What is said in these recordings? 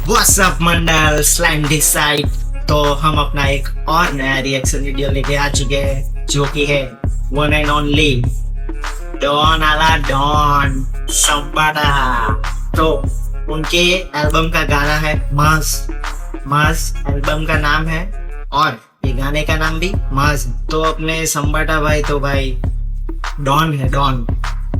What's up मंडल, slam दिस side. तो हम अपना एक और नया रिएक्शन वीडियो लेके आ चुके हैं, जो कि है वन एंड ओनली डॉन आला डॉन संबाड़ा। तो उनके एल्बम का गाना है मास। मास एल्बम का नाम है और ये गाने का नाम भी मास। तो अपने संबाड़ा भाई तो भाई डॉन है, डॉन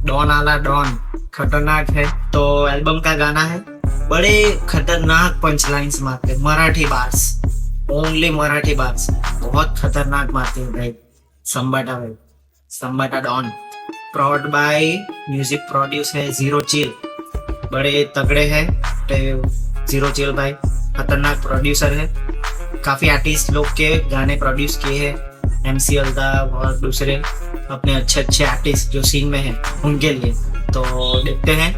डॉन आला डॉन, खतरनाक है। तो एल्बम का गाना है, बड़े खतरनाक पंच लाइन्स मारते, Marathi bars, only Marathi bars, बहुत खतरनाक मारते हैं भाई संबाटा भाई, Sambata don. Prod by music produce है जीरो चिल, बड़े तगड़े हैं जीरो चिल भाई, खतरनाक प्रोड्यूसर है। काफी आर्टिस्ट लोग के गाने प्रोड्यूस किए हैं, MC अल्ताफ और दूसरे अपने अच्छे अच्छे आर्टिस्ट जो सीन में हैं उनके लिए। तो देखते हैं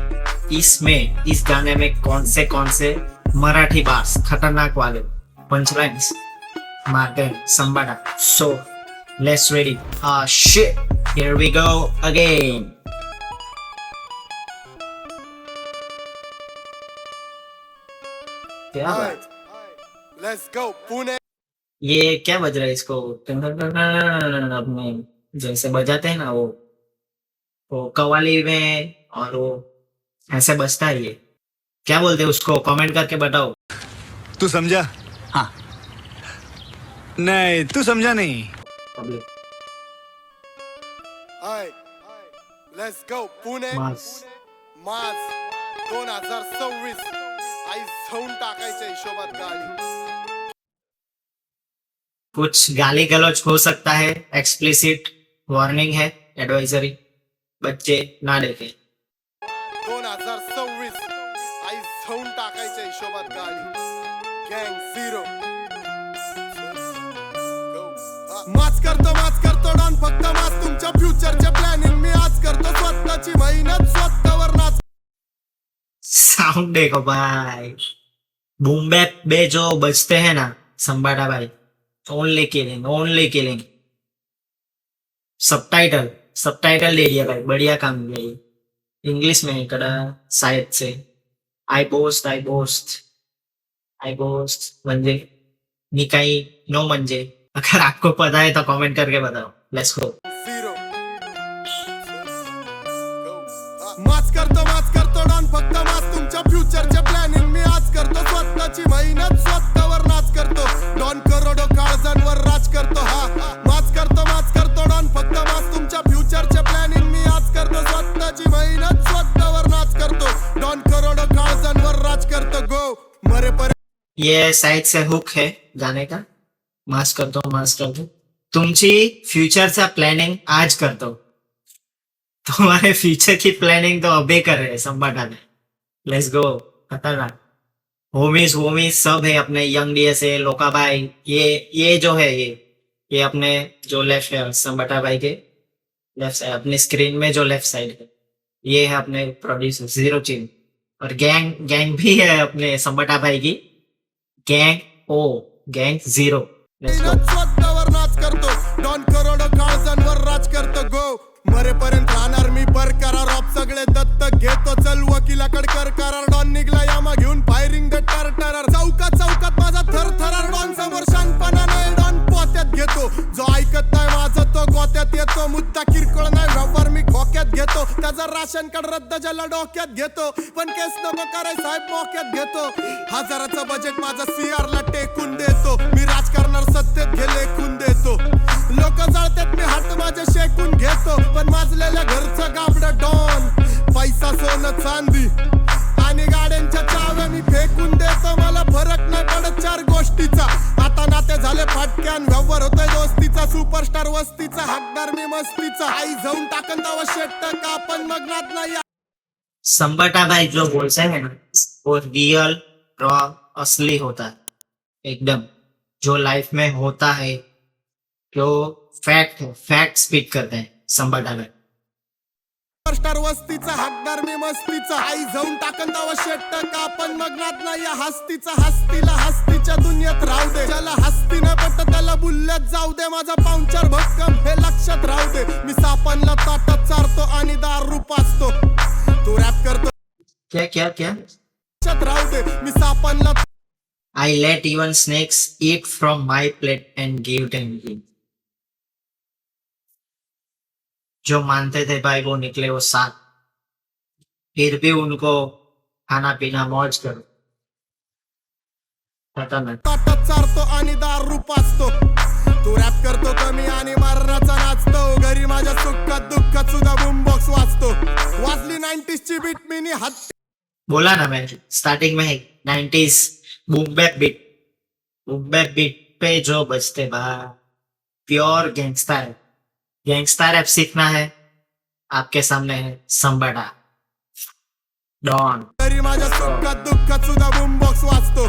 इसमें, इस गाने में कौन से मराठी बार्स खतरनाक वाले पंच लाइन्स मारते हैं Sambada. So let's ready, shit, here we go again. क्या बात, लेट्स गो पुणे। ये क्या बज रहा है इसको, अपने जैसे बजाते हैं ना वो कव्वाली में, और वो ऐसे बजता है। ये क्या बोलते हैं उसको, कमेंट करके बताओ। तू समझा? हाँ, नहीं तू समझा नहीं। Public let's go Pune. Mass. Mass 2026 आई जाऊन टाकायच्या हिशोबात गाडी। कुछ गाली गलौज हो सकता है, एक्सप्लिसिट वार्निंग है, एडवाइजरी, बच्चे ना देखें। 2026 आई जाऊन टाकायच्या हिशोबात गाडी। गँग झिरो माच करतो डॉन, फक्त माच तुमच्या फ्युचरचे प्लॅनिंग मी आज करतो, स्वतःची मेहनत स्वतःवर नाच। साउंड देखो भाई, बूम बैप बे जो बजते हैं ना संबाड़ा भाई, only killing, only killing. Subtitle दे दिया भाई, बढ़िया काम किया ये। इंग्लिश में कड़ा शायद से आई बोस्ट म्हणजे मी काही नो म्हणजे। अगर आपको पता है तो कमेंट करके बताओ। Let's go. झिरो माच करतो डॉन, फक्त माच तुमच्या फ्युचरचे प्लॅनिंग मी आज करतो, स्वतःची मेहनत स्वतःवर नाच करतो, डॉन करोडो काळजांवर राज करतो। हा माच करतो डॉन, फक्त माच तुमच्या फ्युचरचे प्लॅनिंग मी आज करतो, स्वतःची मेहनत स्वतःवर नाच करतो, डॉन करोडो काळजांवर राज करतो। गो मरे पर ये साइड से हुक है गाने का, मास करतो तुमची फ्यूचरचा प्लॅनिंग आज करतो। तुम्हारे फ्यूचर की प्लानिंग तो अभी कर रहे हैं संबाड़ा ने। लेट्स गो, खतरनाक। होमीज सब है अपने, यंग DSA, लोका भाई, ये जो है ये अपने जो लेफ्ट है संबाड़ा भाई के लेफ्ट साइड, अपने स्क्रीन में जो लेफ्ट साइड है ये है अपने प्रोड्यूसर जीरो चिल। और गैंग भी है अपने संबाड़ा भाई की, गैंग जीरो। Let's go. स्वतःवर नाच करतो, डॉन करोडो काळजांवर राज करतो। गो मरेपर्यंत राहणार मी बरकरार, ऑफ सगळे दत्तक घेतो, चल वकिलाकड कर करार, डॉन निघला यामा घेऊन फायरिंग द टरटरर, चौकात माझा थरथरार, डॉन समोर शानपणा नाही, डॉन पोत्यात घेतो, जो ऐकत नाही माझं तो गोत्यात येतो, मुद्दा किरकोळ नाही व्यवहार मी खोक्यात घेतो, त्याचा राशन कार्ड रद्द ज्याला डोक्यात घेतो, पण केस नको कराय साहेब मोक्यात घेतो, हजाराचं बजेट माझा CR ला टेकून देतो, मी राजकारणार सत्तेत गेले खून देतो, लोक जळतात मी हात माझे शेकून घेतो, पण माजलेल्या घरचं गाबडं डॉन, पैसा सोनं चांदी आणि गाड्यांच्या चाव्या मी फेकून देतो, मला फरक नाही पडत चार गोष्टीचा, आता नाते झाले फाटक्यान, व्यवहार होतोय दोस्तीचा, सुपरस्टार वस्तीचा, हकदार मी मस्तीचा, आई जाऊन टाकन दावा 60% आपण मग्नात नाही। संबाटा भाई जो बोलते हैं ना, वो रियल रॉ असली होता है एकदम, जो लाइफ में होता है, जो फैक्ट स्पीक करते हैं संबाटा भाई। सुपरस्टार वस्तीचा, हकदार मी मस्तीचा, आई जाऊन टाकन दावा 60% आपण मग्नात नाही, हस्तीचा हस्तीला हस्तीच्या दुनियेत राहू दे, ज्याला हस्ती न पटत त्याला बुल्ल्यात जाऊ दे, माझा पाहुणचार भक्कम हे लक्षात राहू दे, मी सापांना ताटात चारतो आणि दारू पाचतो, तू रॅप करतो क्या राहू दे, मी सापांना I let even snakes eat from my plate and give them king. जो मानते थे भाई वो निकले वो साथ, फिर भी उनको खाना पीना मौज करो. खतरनाक. ताटात चारतो आणि दारू पाचतो. तू रॅप करतो कमी आणि मरणाचा नाचतो. घरी माझ्या सुखात दुःखात सुद्धा बूमबॉक्स वाजतो. वाजली 90s ची बीट मिनी हात बोला ना मैं स्टार्टिंग में 90s बूम बैप बीट पे जो बजते भाई प्योर गैंगस्टर है. गैंगस्टर रैप सीखना है, आपके सामने है संबटा डॉन. घरी माझ्या सुखात दुःखात सुद्धा बूमबॉक्स वाजतो.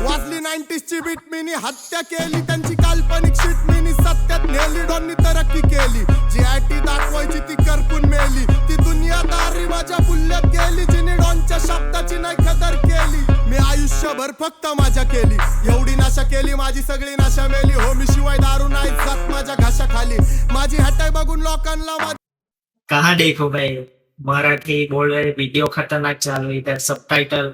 वाजली 90s ची बीट मिनी हत्या केली. त्यांची काल्पनिक शीट मिनी सत्यात नेली. डॉननी तरक्की केली. जी आयटी दाखवायची ती करपून मेली. ती दुनियादारी माझ्या बुल्ल्यात गेली. जिने डॉनच्या शब्दाची नाही कदर केली. मी आयुष्यभर फक्त माझ्या केली. एवढी नाशा केली माझी सगळी नाशा मेली. हो मी शिवाय दारू नाही जात माझ्या घाशाखाली. माझी हटाई बघून लोकांना कहाँ देखो भाई मराठी बोल रहे वीडियो खतरनाक चालू इधर सबटाइटल,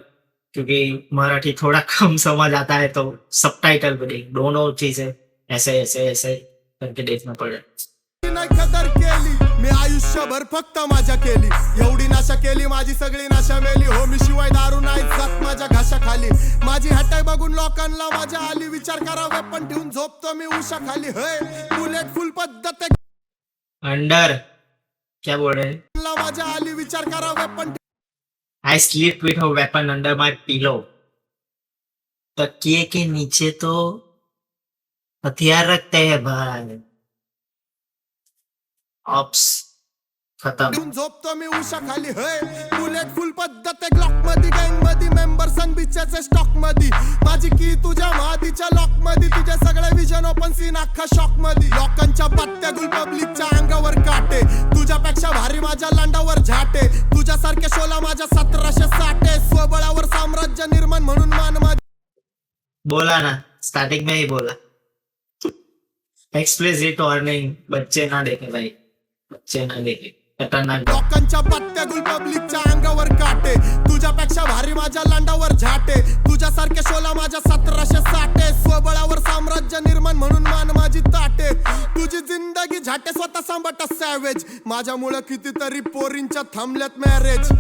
क्योंकि मराठी थोड़ा कम समझ आता है तो सबटाइटल पे देख. दोनों चीजें ऐसे ऐसे ऐसे करके देखना पड़ेगा. नाही कदर केली. मी आयुष्यभर फक्त माझ्या केली. एवढी नाशा केली माझी सगळी नाशा मेली. हो मी शिवाय दारू नाही जात माझ्या घाशाखाली. माझी हटाई बघून लोकांना माझ्या आली. विचार करा वेपन ठेवून झोपतो मी उशाखाली. हे बुलेट फुल पद्धत अंडर क्या बोल रहे हैं? माझ्या आली. विचार करा weapon I sleep with a weapon under my pillow. तकिए के नीचे तो हथियार रखते हैं भाई. ऑप्स खत्म. ठेवून झोपतो मी उशाखाली. हे बुलेट फुल पद्धत ग्लॉक मध्ये गँग मध्ये मेंबर सन बिचाचे स्टॉक मध्ये. माझी की तुझ्या मादीच्या लॉक मध्ये. तुझ्या सगळ्या विजन ओपन सीन अख्खा शॉक मध्ये. लोकांच्या पत्त्या गुल पब्लिकच्या अंगावर काटे. तुझ्यापेक्षा भारी माझ्या लांडावर झाटे. तुझ्यासारखे शोला माझ्या 1760. स्वबळावर साम्राज्य निर्माण म्हणून मान माझी. बोला ना स्टार्टिंग में ही बोला. एक्सप्लिसिट वार्निंग, बच्चे ना देखे भाई, बच्चे ना देखे. खतरनाक. लोकांच्या पत्त्या गुल पब्लिकच्या अंगावर काटे. तुझ्यापेक्षा भारी माझ्या लांडावर झाटे. तुझ्यासारखे शोला माझ्या 1760. स्वबळावर साम्राज्य निर्माण म्हणून मान माझी ताटे. तुझी जिंदगी झाटे स्वतः सांभाटा सॅवेज. माझ्यामुळे कितीतरी पोरींच्या थांबल्यात मॅरेज.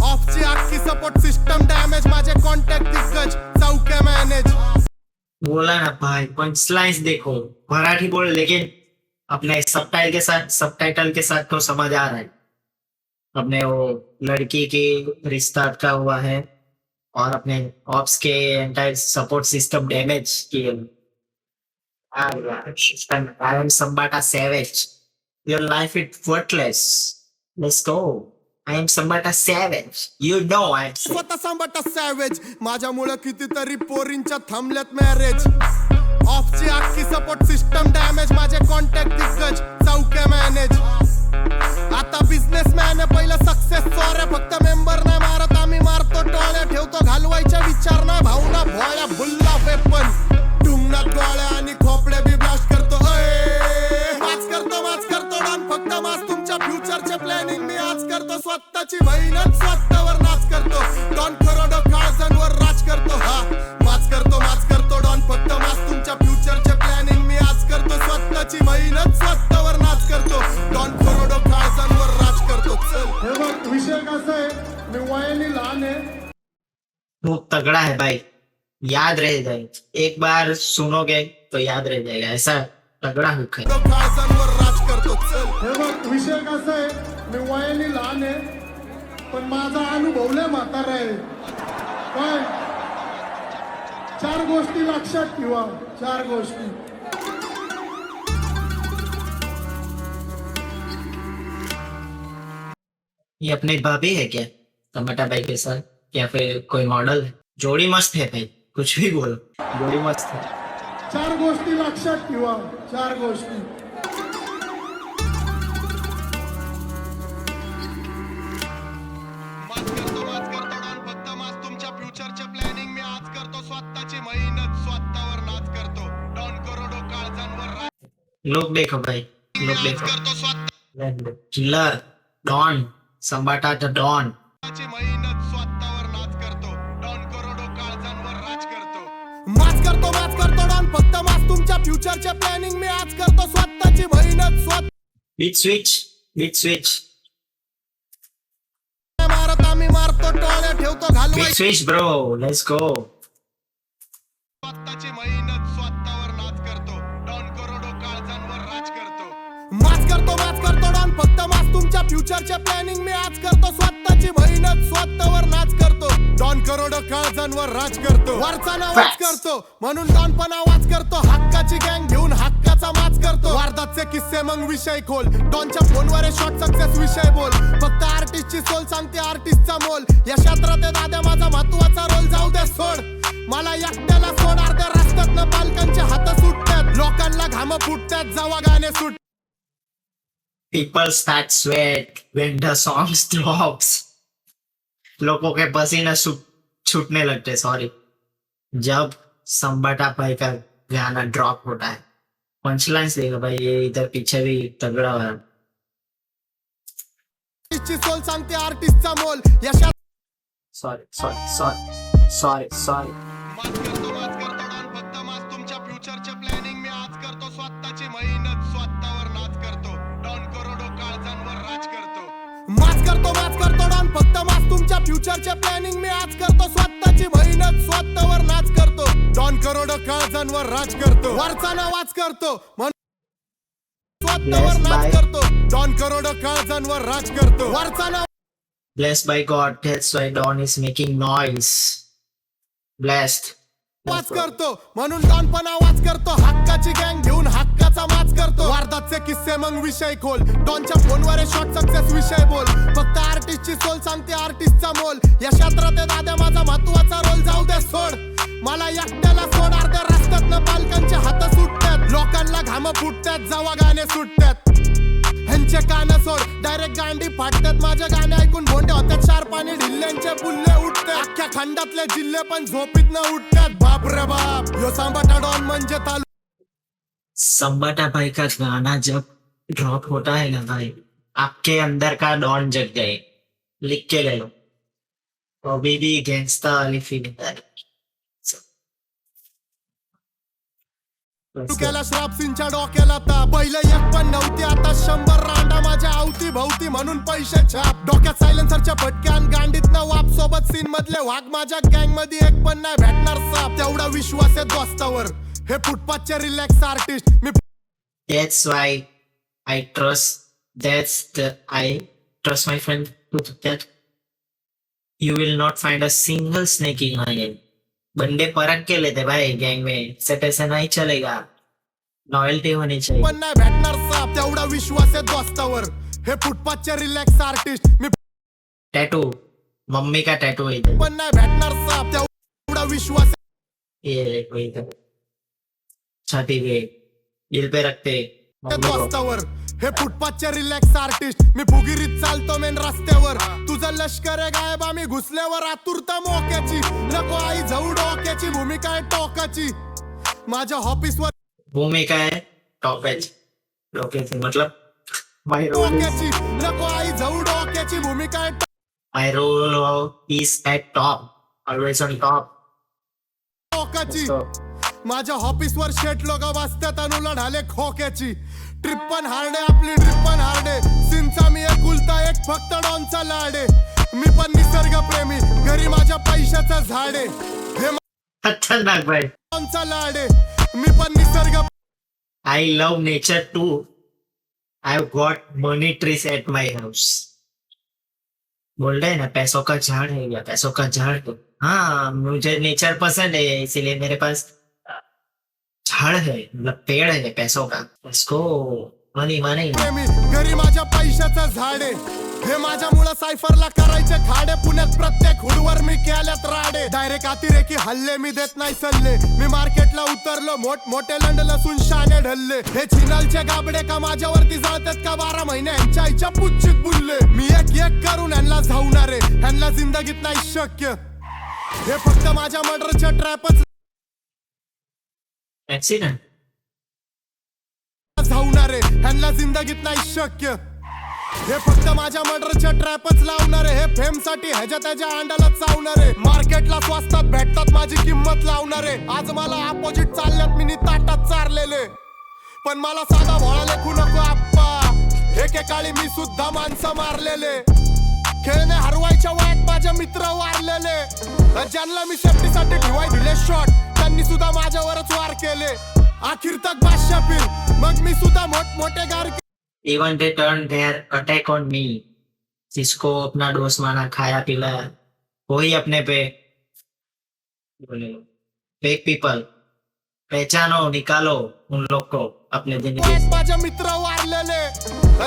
ऑफची अख्खी सपोर्ट सिस्टम डॅमेज. माझे कॉन्टॅक्ट दिग्गज चौक्या मॅनेज. बोला ना भाई पंचलाइंस देखो. मराठी बोल लेकिन अपने सबटाइटल के साथ तो समझ आ रहा है. अपने वो लड़की की रिश्ता अटका हुआ है और अपने ऑप्स के एंटायर सपोर्ट सिस्टम डैमेज किए. I am Sambata Savage. Your life is worthless. Let's go. I am Sambata Savage. You know I am. स्वतः सांभाटा सॅवेज. माझ्यामुळे कितीतरी पोरींच्या थांबल्यात मॅरेज. ऑफची अख्खी सपोर्ट सिस्टम डॅमेज. माझे कॉन्टॅक्ट दिग्गज चौक्या मॅनेज. आता बिझनेसमॅन आहे पहिला सक्सेस चोऱ्या. फक्त मेंबर नाही मारत आम्ही मारतो टोळ्या. ठेवतो घालवायच्या विचार नाही भावना भोळ्या. भुल्ला वेपन टुमनात गोळ्या आणि खोपड्या बी ब्लास्ट करतो. माच करतो डॉन फक्त माच. तुमच्या फ्युचरचे प्लॅनिंग मी आज करतो. स्वतःची बहीणच स्वतःवर नाच करतो. डॉन करोडो काळजांवर राज करतो. हा माच करतो डॉन फक्त माच. तुमच्या फ्युचरचे प्लॅनिंग मी आज करतो. स्वतःची बहीणच स्वतःवर नाच करतो. डॉन करोडो काळजांवर राज करतो. चल हे बघ विषय कसा आहे, मी वयाने लहान आहे. वो तगड़ा है भाई, याद रह जाएगा. एक बार सुनोगे तो याद रह जाएगा. ऐसा तगड़ा हुक है. काळजांवर राज करतो. चल हे बघ विषय कसा आहे, मी वयाने लहान आहे पण माझा अनुभव लय म्हातारा आहे. काय 4 गोष्टी लक्षात ठेवा. 4 गोष्टी. ये अपने भाभी है क्या टमाटा भाई के साथ, या फिर कोई मॉडल है? जोड़ी मस्त है भाई, कुछ भी बोलो, जोड़ी मस्त है. 4 गोष्टी लक्षात ठेवा. 4 गोष्टी. माच करतो डॉन फक्त माच. तुमच्या फ्युचरचे प्लॅनिंग मी आज करतो. स्वतःची मेहनत स्वतःवर नाच करतो. डॉन करोडो काळजांवर राज लोग देखो भाई, लोग देखो. करतो. स्वतःची किलर डॉन संबाटा द डॉन. मेहनत स्वतःवर नाच करतो. डॉन करोडो काळजांवर राज करतो. तुमच्या फ्युचरचे प्लॅनिंग मी आज करतो स्वतःची मेहनत स्वतः बीट स्विच मारत आम्ही मारतो टोळ्या ठेवतो घालवाय beat switch bro, let's go. स्वतःची मेहनत स्वतःवर नाच करतो डॉन करोडो काळजांवर राज करतो माच करतो डॉन फक्त माच तुमच्या फ्युचरचे प्लॅनिंग मी आज करतो स्वतःची मेहनत स्वतःवर नाच करतो डॉन करोडो काळजांवर राज करतो वरचा नाच करतो म्हणून डॉन पण आवाज करतो हक्काची गँग घेऊन हक्काचा माच करतो वारदातचे किस्से मग विषय खोल डॉनच्या फोनवर शॉर्ट सक्सेस विषय बोल फक्त आर्टिस्टची सोल सांगते आर्टिस्टचा मोल या क्षेत्रात आहे दादा माझा महत्वाचा रोल जाऊ दे सोड मला एकट्याला सोड अर्ध्या रस्त्यातनं पालकांचे हात सुटतात लोकांना घाम फुटतात जेव्हा गाणे सुट People start sweat when the songs drops. लोगों के पसीना छूटने लगते, सॉरी, जब संबाटा भाई का गाना ड्रॉप होता है. पंचलाइन्स देखो भाई, ये इधर पीछे भी तगड़ा हुआ. सोल सांगते आर्टिस्टचा मोल या सॉरी. माच करतो डॉन फक्त माच तुमच्या फ्युचरचे प्लॅनिंग मी आज करतो स्वतःची मेहनत स्वतःवर नाच करतो डॉन करोडो काळजांवर राज करतो माच करतो डॉन फक्त माच तुमच्या फ्युचरचे प्लॅनिंग मी आज करतो स्वतःची मेहनत स्वतःवर नाच करतो डॉन करोडो काळजांवर राज करतो वरचा नाच करतो स्वतःवर नाच करतो डॉन करोडो काळजांवर राज करतो वरचा नाव Blessed by God, that's why Don is making noise. Blessed. आवाज करतो म्हणून डॉन पण आवाज करतो हक्काची गँग घेऊन हक्काचा माच करतो वारदातचे किस्से मग विषय खोल डॉनच्या फोनवर शॉर्ट सक्सेस विषय बोल फक्त आर्टिस्टची सोल सांगते आर्टिस्टचा मोल या क्षेत्रात आहे दादा माझा महत्वाचा रोल जाऊ दे सोड मला एकट्याला सोड अर्ध्या रस्त्यातनं पालकांचे हात सुटतात लोकांना घाम फुटतात जेव्हा गाणे सुटतात ह्यांचे कान सोड डायरेक्ट गांडी फाटतात माझे गाणे ऐकून भोंडे होतात चार पाणी ढिल्ल्यांचे बुल्ले उठते अख्ख्या खंडातले जिल्हे पण झोपीत न उठतात बाप रे बाप यो सांबाटा डॉन म्हणजे तालु संबाटा भाई का गाना जब ड्रॉप होता है ना भाई, आपके अंदर का डॉन जग गए. लिख के ले लो. अभी भी गैंगस्टर वाली फीलिंग है. केला श्राप सिंच्या डोक्याला ता पहिलं एक पण नव्हती आता 100 रांडा माझ्या अवती भवती म्हणून पैसे छाप डोक्यात सायलेन्सरच्या फटक्यान गांडीतनं वाप सोबत सीन मधले वाघ माझ्या गँग मध्ये एक पण नाही भेटणार साप तेवढा विश्वास आहे दोस्तावर हे फुटपाथचे रिलॅक्स आर्टिस्ट मी That's why I trust my friend that you will not find a single snake in my game. बंदे परख के लेते भाई गैंग में, सेट ऐसा नहीं चलेगा. लॉयल्टी होनी चाहिए. पण नाही भेटणार साप तेवढा विश्वास आहे दोस्तावर हे फुटपाथचे रिलॅक्स आर्टिस्ट मी टैटू, मम्मी का टैटू है इधर. पण नाही भेटणार साप तेवढा विश्वास ये देखो इधर छाती पे, दिल पे रखते मम्मी को. दोस्तावर हे फुटपाथचे रिलॅक्स आर्टिस्ट मी फुगिरीत चालतो मेन रस्त्यावर तुझं लष्कर आहे गायब आम्ही घुसल्यावर आतुरता मोक्याची नको आई जाऊ डोक्याची भूमिका आहे टोकाची माझ्या ऑफिसवर भूमिका है टॉप एज लोकेशन, मतलब माय रोल डोक्याची नको आई जाऊ डोक्याची भूमिका आहे my role is at top, always on top. टोकाची माझ्या ऑफिसवर शेट लोक वाचतात अनुला ढाले खोक्याची ट्रिप पण हार्डे आपली ट्रिप पण हार्डे सिनचा मी एक गुलता एक फक्त डॉनचा लाडे मी पण निसर्ग प्रेमी घरी माझ्या पैशाचा झाडे हे खतरनाक भाई. डॉनचा लाडे मी पण निसर्ग I love nature too. I've got money trees at my house. बोल रहे हैं ना पैसों का झाड़ है या पैसों का झाड़ तो हाँ, मुझे नेचर पसंद है इसीलिए मेरे पास झाड़ है, मतलब पेड़ है पैसों का. इसको मनी मनी प्रेमी घरी माझ्या पैशाचा झाडे हे माझ्यामुळं सायफरला करायचे खाडे पुण्यात प्रत्येक हुडवर मी केल्यात राडे डायरेक्ट अतिरेकी हल्ले मी देत नाही सल्ले मी मार्केटला उतरलो मोठे लंड लसून शाने ढल्ले हे चिनालचे गाबडे का माझ्यावरती जळतात का 12 महिने यांच्या आईच्या पुच्छित बुलले मी एक एक करून ह्यांना धावणारे ह्यांना जिंदगीत नाही शक्य हे फक्त माझ्या मर्डरच्या ट्रॅपच ऍक्सिडेंट धावणारे ह्यांना जिंदगीत नाही शक्य हे फक्त माझ्या मर्डरच्या ट्रॅपच लावणारे, हे फेम साठी ह्याच्या त्याच्या अंडाला चावणारे, मार्केटला स्वस्तात भेटतात माझी किंमत लावणारे. आज मला अपोजिट चालल्यात मी ताटात चारलेले, पण मला साधा भोळा लेखू नको आप्पा. एकेकाळी मी सुद्धा माणसं मारलेले, खेळणे हरवायच्या वयात माझे मित्र वारलेले. ज्यांना मी सेफ्टीसाठी ठेवाय दिले शॉट, त्यांनी सुद्धा माझ्यावरच वार केले. आखिर तक बादशाह फिर मग मी सुद्धा मोठमोठे गार. Even they turned their attack on me. जिसको अपना डोस माना खाया पिलाया वही अपने पे बोले. फेक पीपल पहचानो निकालो उन लोग को अपने जिंदगी. माझे मित्र वारलेले,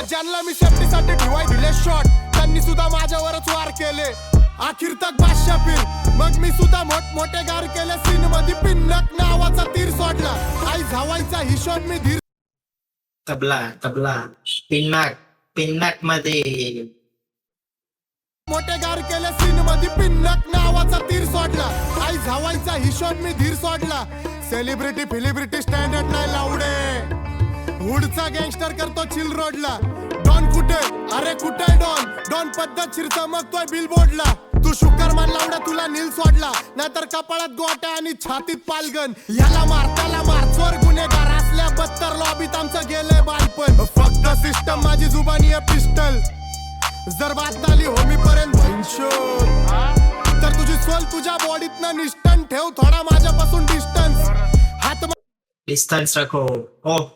ज्यांना मी सेफ्टीसाठी ठेवाय दिले शॉट, त्यांनी सुद्धा माझ्यावरच वार केले. आखिर तक बादशाह फिर मग मी सुद्धा मोठमोठे गार केले. सीन मध्ये पिन्नक नावाचा तीर सोडला, आई झावायचा हिशोब मी धीर. तबला तबला पिन्नाक मध्ये मोठे गार केले. सीन मध्ये पिन्नक नावाचा तीर सोडला, आई झावायचा हिशोब मी धीर सोडला. सेलिब्रिटी फिलिब्रिटी स्टँडर्ड नाही लावडे, हुडचा गँगस्टर करतो चिल रोडला. डॉन कुठे अरे कुठे डॉन, डॉन पद्धतशीर चमकतोय बिलबोर्डला. तू शुकरमान लावडा तुला नील सोडला, नाहीतर कपाळात गोट्या आणि छातीत पालगन. याला मार त्याला मार, चोर गुन्हेगार असल्या बत्तर लॉबीत आमचं गेले बालपण. फक्त सिस्टम माझी जुबानी आहे पिस्टल, जर बात आली होमी पर्यंत भैंशोद, तर तुझी सोल तुझ्या बॉडीतनं निष्ठन ठेव थोडा माझ्यापासून डिस्टन्स. हात डिस्टेंस रखो. Oh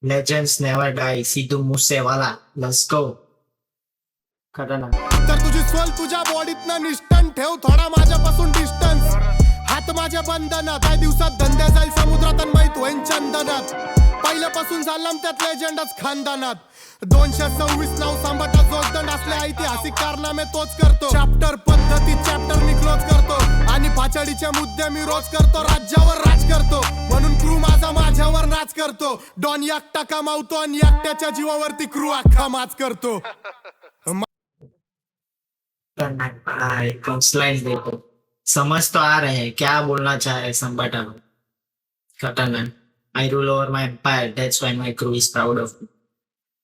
legends never die. Sidhu Moosewala let's go. खतरनाक. तर तुझी सोल तुझ्या बॉडीतनं निष्ठन ठेव थोडा माझ्यापासून डिस्टन्स. हात माझ्या बंधनात, काही दिवसात धंद्या जाईल समुद्रात आणि माहित होईन चंदनात. पहिल्यापासून झालं त्यात लेजंडच खानदानात. 226 नाव सांभाटा जोगदंड असले ऐतिहासिक कारनामे तोच करतो. चॅप्टर पद्धती चॅप्टर मी क्लोज करतो, आणि पाचाडीचे मुद्दे मी रोज करतो. राज्यावर राज करतो म्हणून क्रू माझा माझ्यावर नाच करतो. डॉन एकटा कमावतो आणि एकट्याच्या जीवावरती क्रू अख्खा माच करतो. खतरनाक भाई. पंचलाइन्स देखो, समझ तो आ रहे हैं क्या बोलना चाह रहे संबाटा में. खतरनाक. I rule over my empire. That's why my crew is proud of me.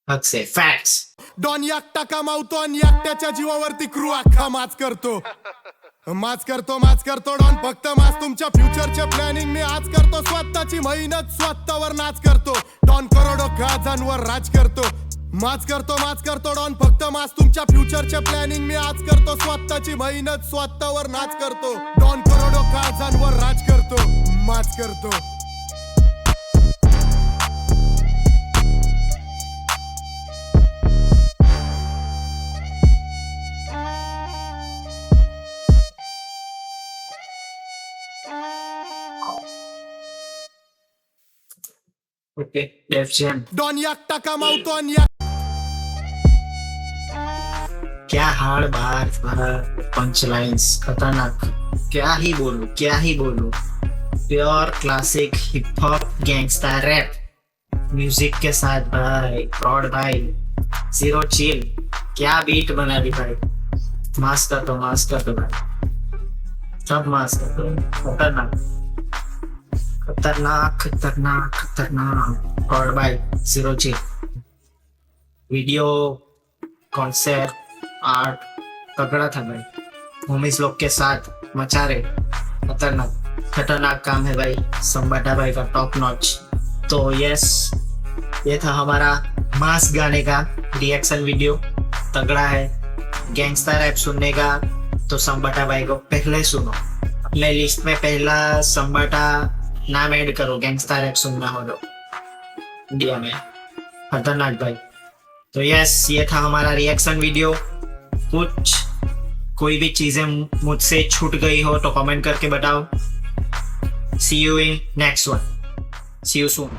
हक से facts. डॉन एकटा कमावतो आणि एकट्याच्या जीवावरती क्रू अख्खा माच करतो. माच करतो डॉन फक्त माच. तुमच्या फ्युचरचे प्लॅनिंग मी आज करतो, स्वतःची मेहनत स्वतःवर नाच करतो. डॉन करोडो गाजांवर राज करतो. माच करतो डॉन फक्त माच. तुमच्या फ्युचरचे प्लॅनिंग मी आज करतो, स्वतःची मेहनत स्वतःवर नाच करतो. डॉन करोडो गाजांवर राज करतो, माच करतो. Okay, Def Jam. डॉन एकटा कमावतो आणि क्या हार्ड बात, पंच लाइन्स. खतरनाक. क्या ही बोलूं. Pure classic hip hop gangster rap music के साथ भाई. प्रॉड भाई, जीरो चिल. क्या बीट बना दी भाई. मास कर दो भाई. सब मास कर दो. खतरनाक. प्रॉड भाई, Ziro chill. Video concept art तगड़ा था भाई. होमीज लोग के साथ मचा रहे. खतरनाक काम है भाई संबाटा भाई का, टॉप नॉच. तो यस, ये था हमारा मास गाने का रिएक्शन वीडियो. तगड़ा है. गैंगस्टर रैप सुनने का तो संबाटा भाई को पहले सुनो. अपने लिस्ट में पहला संबाटा नाम ऐड करो, गैंगस्टर रैप सुनना हो तो इंडिया में. खतरनाक भाई. तो यस, ये था हमारा रिएक्शन वीडियो. कोई भी चीजें मुझसे छूट गई हो तो कमेंट करके बताओ. See you in next one. See you soon.